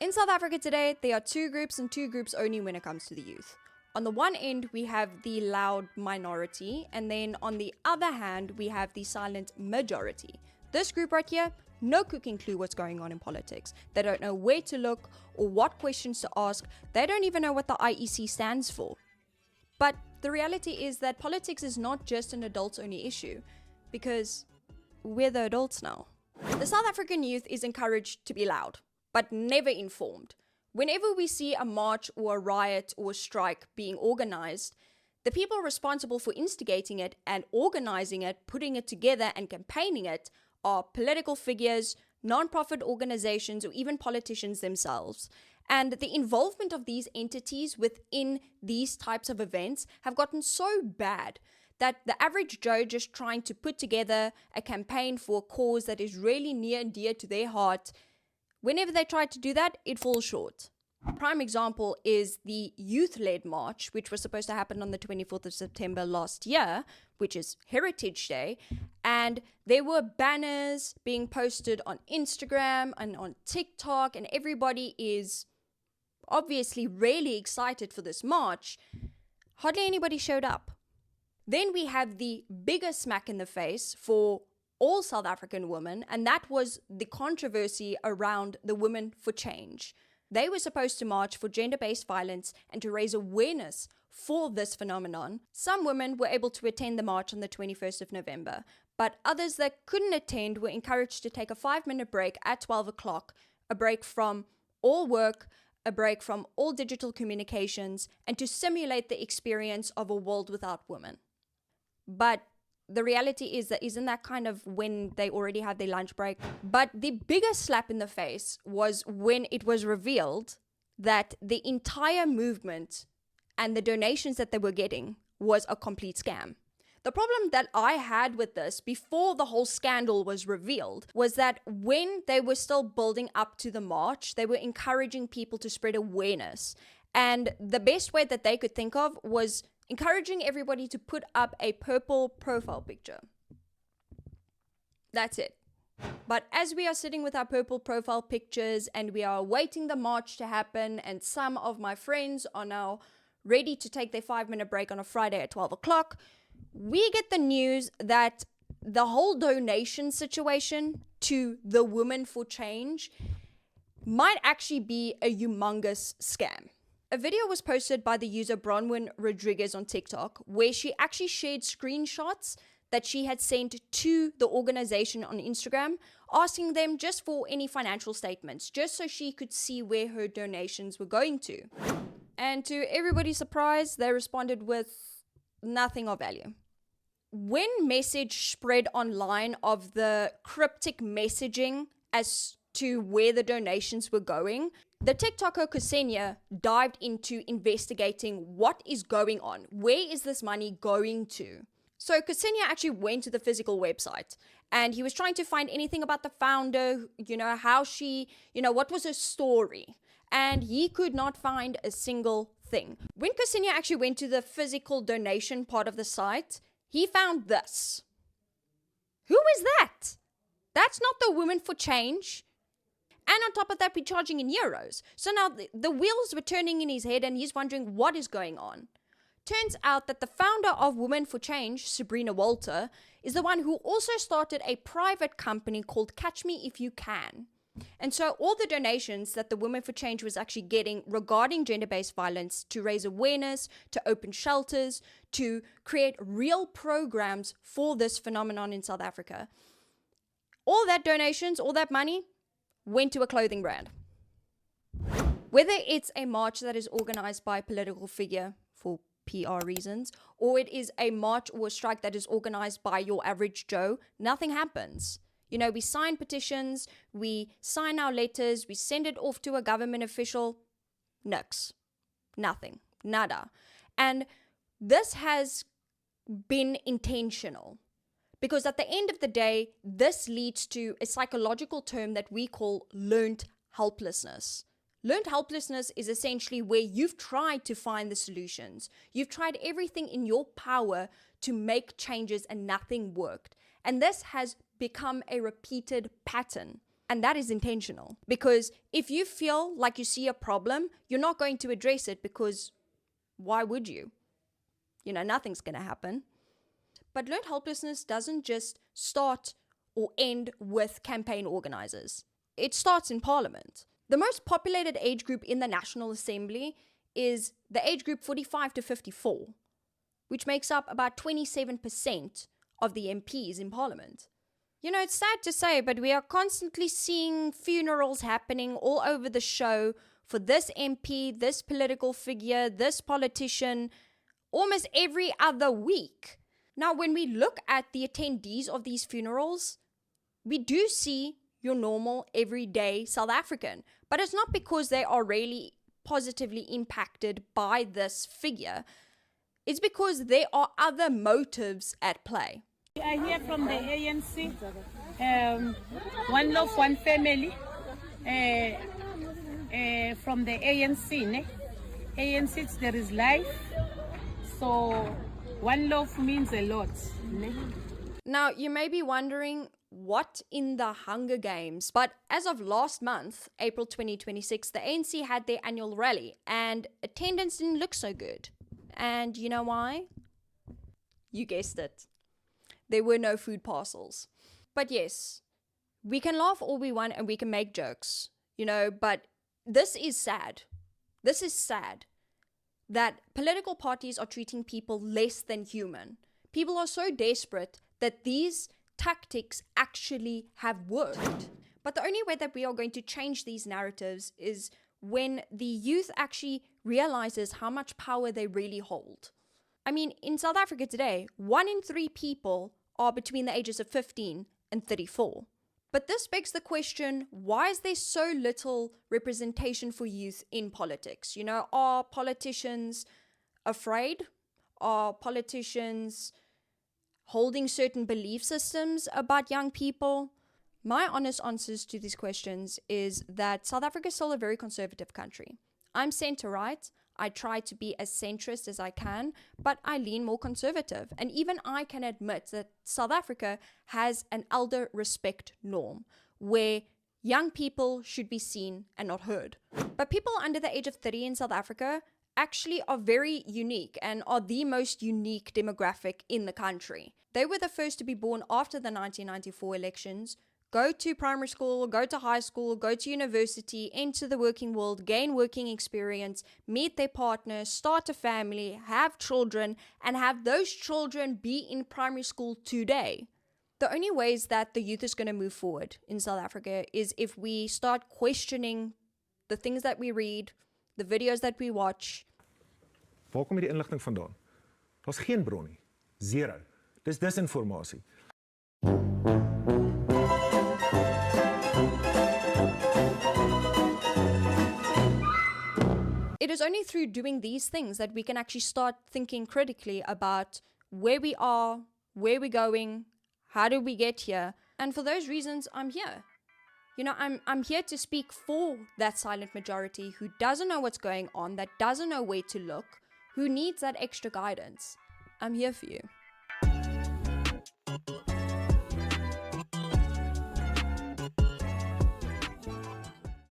In South Africa today, there are two groups and two groups only when it comes to the youth. On the one end, we have the loud minority, and then on the other hand, we have the silent majority. This group right here, no cooking clue what's going on in politics. They don't know where to look or what questions to ask. They don't even know what the IEC stands for. But the reality is that politics is not just an adults-only issue, because we're the adults now. The South African youth is encouraged to be loud, but never informed. Whenever we see a march or a riot or a strike being organized, the people responsible for instigating it and organizing it, putting it together and campaigning it are political figures, non-profit organizations, or even politicians themselves. And the involvement of these entities within these types of events have gotten so bad that the average Joe just trying to put together a campaign for a cause that is really near and dear to their heart, whenever they try to do that, it falls short. A prime example is the youth-led march, which was supposed to happen on the 24th of September last year, which is Heritage Day, and there were banners being posted on Instagram and on TikTok, and everybody is obviously really excited for this march. Hardly anybody showed up. Then we have the biggest smack in the face for all South African women, and that was the controversy around the Women for Change. They were supposed to march for gender-based violence and to raise awareness for this phenomenon. Some women were able to attend the march on the 21st of November, but others that couldn't attend were encouraged to take a 5-minute break at 12 o'clock, a break from all work, a break from all digital communications, and to simulate the experience of a world without women. But the reality is that isn't that kind of when they already have their lunch break? But the biggest slap in the face was when it was revealed that the entire movement and the donations that they were getting was a complete scam. The problem that I had with this before the whole scandal was revealed was that when they were still building up to the march, they were encouraging people to spread awareness. And the best way that they could think of was encouraging everybody to put up a purple profile picture. That's it. But as we are sitting with our purple profile pictures and we are waiting the march to happen, and some of my friends are now ready to take their 5-minute break on a Friday at 12 o'clock, we get the news that the whole donation situation to the Women for Change might actually be a humongous scam. A video was posted by the user Bronwyn Rodriguez on TikTok where she actually shared screenshots that she had sent to the organization on Instagram, asking them just for any financial statements, just so she could see where her donations were going to. And to everybody's surprise, they responded with nothing of value. When message spread online of the cryptic messaging as to where the donations were going, the TikToker Ksenia dived into investigating what is going on. Where is this money going to? So Ksenia actually went to the physical website and he was trying to find anything about the founder, how she, what was her story. And he could not find a single thing. When Ksenia actually went to the physical donation part of the site, he found this. Who is that? That's not the Women for Change. And on top of that, we're charging in euros. So now the wheels were turning in his head and he's wondering what is going on. Turns out that the founder of Women for Change, Sabrina Walter, is the one who also started a private company called Catch Me If You Can. And so all the donations that the Women for Change was actually getting regarding gender-based violence to raise awareness, to open shelters, to create real programs for this phenomenon in South Africa, all that donations, all that money, went to a clothing brand. Whether it's a march that is organized by a political figure for PR reasons, or it is a march or a strike that is organized by your average Joe, nothing happens. We sign petitions, we sign our letters, we send it off to a government official. Nix. Nothing. Nada. And this has been intentional. Because at the end of the day, this leads to a psychological term that we call learned helplessness. Learned helplessness is essentially where you've tried to find the solutions. You've tried everything in your power to make changes and nothing worked. And this has become a repeated pattern. And that is intentional. Because if you feel like you see a problem, you're not going to address it, because why would you? Nothing's going to happen. But learned helplessness doesn't just start or end with campaign organizers. It starts in Parliament. The most populated age group in the National Assembly is the age group 45 to 54, which makes up about 27% of the MPs in Parliament. It's sad to say, but we are constantly seeing funerals happening all over the show for this MP, this political figure, this politician, almost every other week. Now, when we look at the attendees of these funerals, we do see your normal, everyday South African. But it's not because they are really positively impacted by this figure. It's because there are other motives at play. I hear from the ANC, one love, one family, from the ANC. Ne? ANC, there is life, so one love means a lot. Ne? Now, you may be wondering, what in the Hunger Games? But as of last month, April 2026, the ANC had their annual rally, and attendance didn't look so good. And you know why? You guessed it. There were no food parcels. But yes, we can laugh all we want and we can make jokes, but this is sad. This is sad that political parties are treating people less than human. People are so desperate that these tactics actually have worked. But the only way that we are going to change these narratives is when the youth actually realizes how much power they really hold. I mean, in South Africa today, 1 in 3 people are between the ages of 15 and 34. But this begs the question, why is there so little representation for youth in politics? Are politicians afraid? Are politicians holding certain belief systems about young people? My honest answers to these questions is that South Africa is still a very conservative country. I'm centre-right. I try to be as centrist as I can, but I lean more conservative. And even I can admit that South Africa has an elder respect norm where young people should be seen and not heard. But people under the age of 30 in South Africa actually are very unique and are the most unique demographic in the country. They were the first to be born after the 1994 elections, go to primary school, go to high school, go to university, enter the working world, gain working experience, meet their partner, start a family, have children, and have those children be in primary school today. The only ways that the youth is going to move forward in South Africa is if we start questioning the things that we read, the videos that we watch. Waar kom hierdie inligting vandaan? Daar's geen bron nie. Zero. Dis disinformasie. It is only through doing these things that we can actually start thinking critically about where we are, where we're going, how did we get here? And for those reasons, I'm here. I'm here to speak for that silent majority who doesn't know what's going on, that doesn't know where to look, who needs that extra guidance. I'm here for you.